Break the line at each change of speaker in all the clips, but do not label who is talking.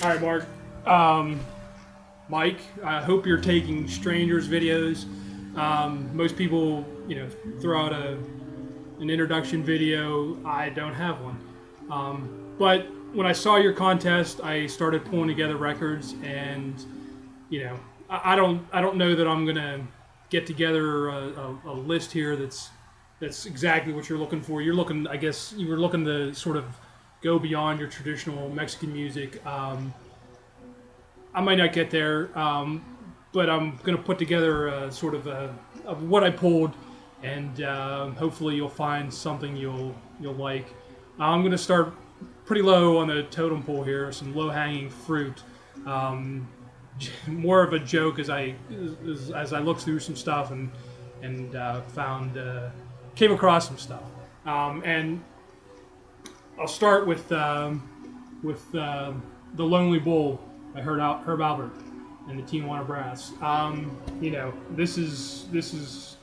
All right, Mark. Mike, I hope you're taking strangers videos. Most people, throw out an introduction video. I don't have one. But when I saw your contest, I started pulling together records, and I don't know that I'm gonna get together a list here that's exactly what you're looking for. You're looking, I guess, you were looking to sort of go beyond your traditional Mexican music. I might not get there, but I'm going to put together of what I pulled, and hopefully you'll find something you'll like. I'm going to start pretty low on the totem pole here, some low-hanging fruit. More of a joke as I looked through some stuff and came across some stuff. And I'll start with the Lonely Bull by Herb Albert and the Tijuana Brass. This is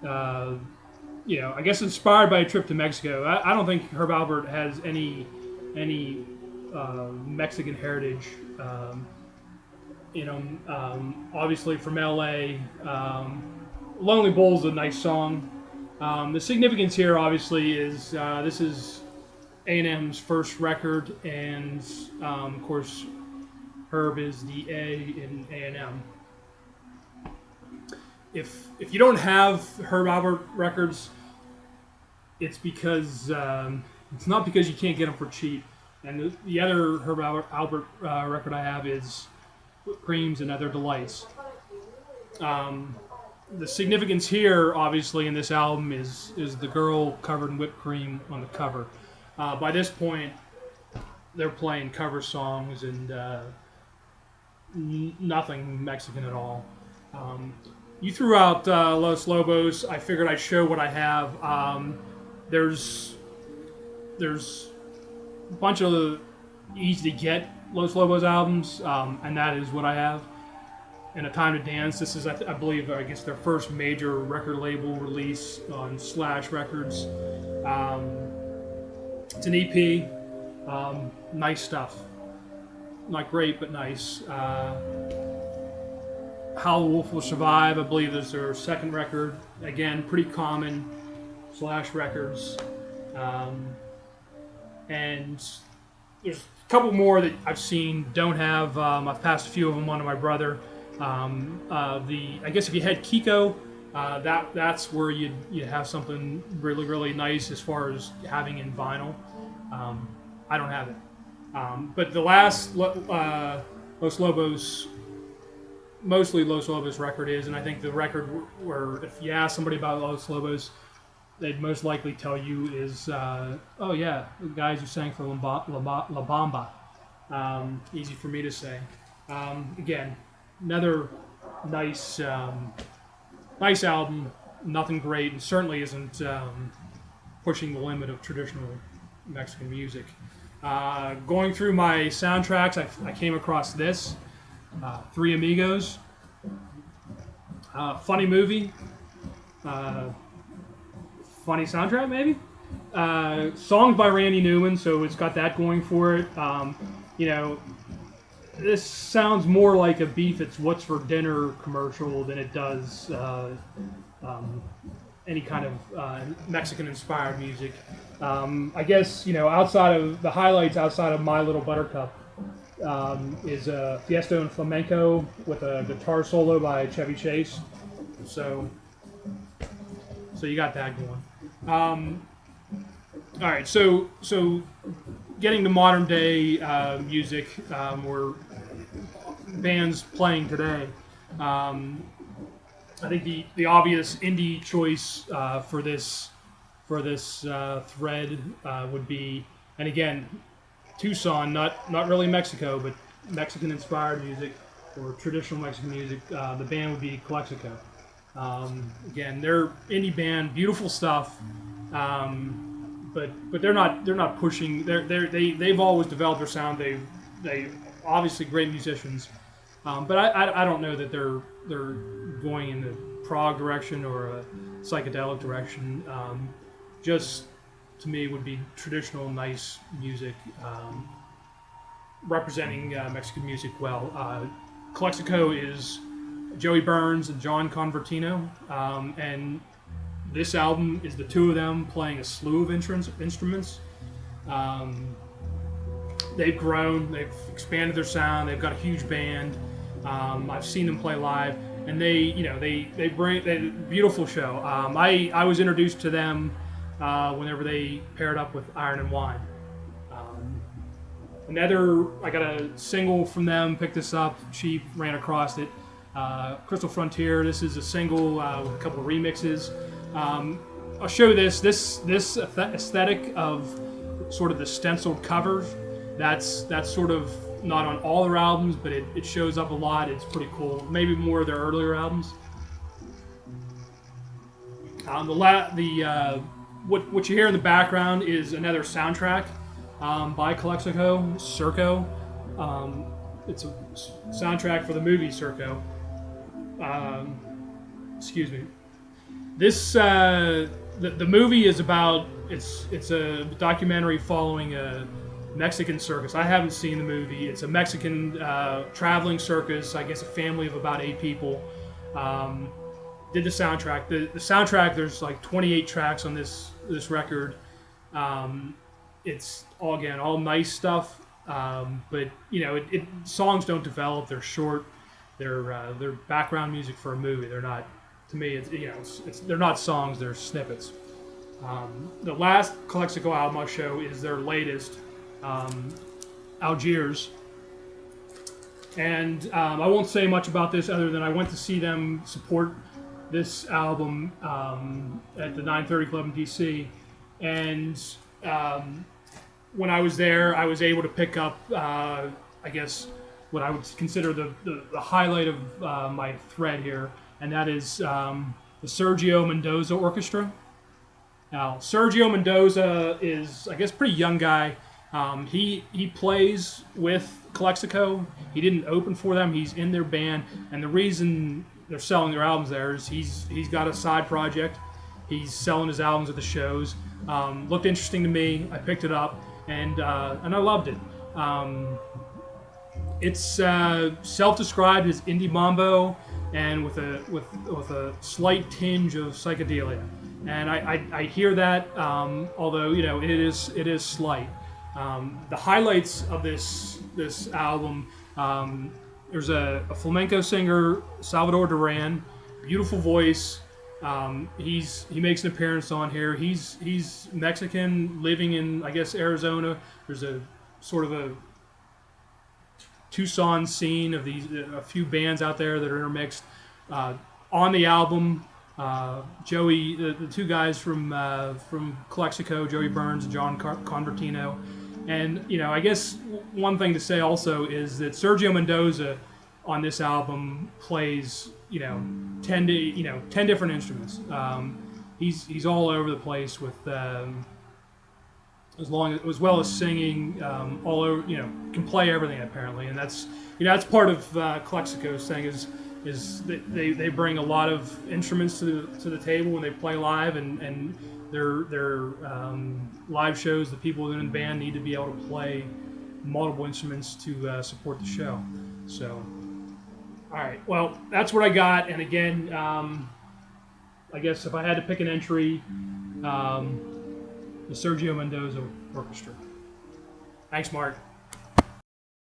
I guess inspired by a trip to Mexico. I don't think Herb Albert has any Mexican heritage. Obviously from LA. Lonely Bull's a nice song. The significance here, obviously, is this is A&M's first record, and of course, Herb is the A in A&M. If you don't have Herb Albert records, it's because it's not because you can't get them for cheap. And the other Herb Albert record I have is Whipped Creams and Other Delights. The significance here, obviously, in this album is the girl covered in whipped cream on the cover. By this point, they're playing cover songs and nothing Mexican at all. You threw out Los Lobos. I figured I'd show what I have. There's a bunch of easy to get Los Lobos albums, and that is what I have. And A Time to Dance. This is, I believe, I guess their first major record label release on Slash Records. It's an EP. Nice stuff. Not great, but nice. How the Wolf Will Survive, I believe, is their second record. Again, pretty common. Slash Records. And there's a couple more that I've seen, don't have. I've passed a few of them on to my brother. I guess if you had Kiko, that's where you'd have something really, really nice as far as having in vinyl. I don't have it. But the last Los Lobos, mostly Los Lobos record is, and I think the record where if you ask somebody about Los Lobos, they'd most likely tell you is, oh yeah, the guys who sang for La Bamba. Easy for me to say. Again, another nice album. Nothing great, and certainly isn't pushing the limit of traditional Mexican music. Going through my soundtracks, I came across this, Three Amigos. Funny movie. Funny soundtrack, maybe. Songs by Randy Newman, so it's got that going for it. This sounds more like a Beef It's What's for Dinner commercial than it does any kind of Mexican-inspired music. I guess, outside of the highlights, outside of My Little Buttercup, is Fiesta and Flamenco with a guitar solo by Chevy Chase. So you got that going. All right, so getting to modern day music, or bands playing today. I think the obvious indie choice for this thread would be, and again, Tucson, not really Mexico, but Mexican-inspired music or traditional Mexican music. The band would be Calexico. Again, they're indie band, beautiful stuff, but they're not pushing. They've always developed their sound. They obviously great musicians, but I don't know that they're going in the prog direction or a psychedelic direction. Just to me would be traditional nice music. representing Mexican music well. Calexico is Joey Burns and John Convertino, and this album is the two of them playing a slew of instruments. They've grown, they've expanded their sound, they've got a huge band. I've seen them play live, and they bring a beautiful show. I was introduced to them whenever they paired up with Iron and Wine. I got a single from them, picked this up cheap, ran across it. Crystal Frontier. This is a single with a couple of remixes. I'll show you this aesthetic of sort of the stenciled covers. That's sort of not on all their albums, but it shows up a lot. It's pretty cool. Maybe more of their earlier albums. What you hear in the background is another soundtrack by Calexico, Circo. It's a soundtrack for the movie Circo. Excuse me. This the movie is about it's a documentary following a Mexican circus. I haven't seen the movie. It's a Mexican traveling circus. I guess a family of about 8 people did the soundtrack. The soundtrack. There's like 28 tracks on this record. It's all nice stuff. But songs don't develop. They're short. They're background music for a movie. They're not. To me, they're not songs. They're snippets. The last Calexico album I'll show is their latest, Algiers. And I won't say much about this other than I went to see them support this album at the 930 Club in DC. And when I was there, I was able to pick up, I guess, what I would consider the highlight of my thread here, and that is the Sergio Mendoza Orchestra. Now, Sergio Mendoza is, I guess, a pretty young guy. He plays with Calexico. He didn't open for them. He's in their band, and the reason they're selling their albums there is he's got a side project. He's selling his albums at the shows. Looked interesting to me. I picked it up, and I loved it. It's self-described as indie mambo, and with a slight tinge of psychedelia, and I hear that, although it is slight. The highlights of this album, there's a flamenco singer, Salvador Duran, beautiful voice. He makes an appearance on here. He's Mexican, living in, I guess, Arizona. There's a sort of a Tucson scene of a few bands out there that are intermixed. On the album, Joey, the two guys from Calexico, Joey Burns and John Convertino. And I guess one thing to say also is that Sergio Mendoza on this album plays 10 different instruments. He's all over the place with as well as singing, all over, can play everything apparently, and that's part of Calexico's thing is that they bring a lot of instruments to the table when they play live, and their live shows, the people in the band need to be able to play multiple instruments to support the show. So, all right, well, that's what I got, and again, I guess if I had to pick an entry, the Sergio Mendoza Orchestra. Thanks, Mark.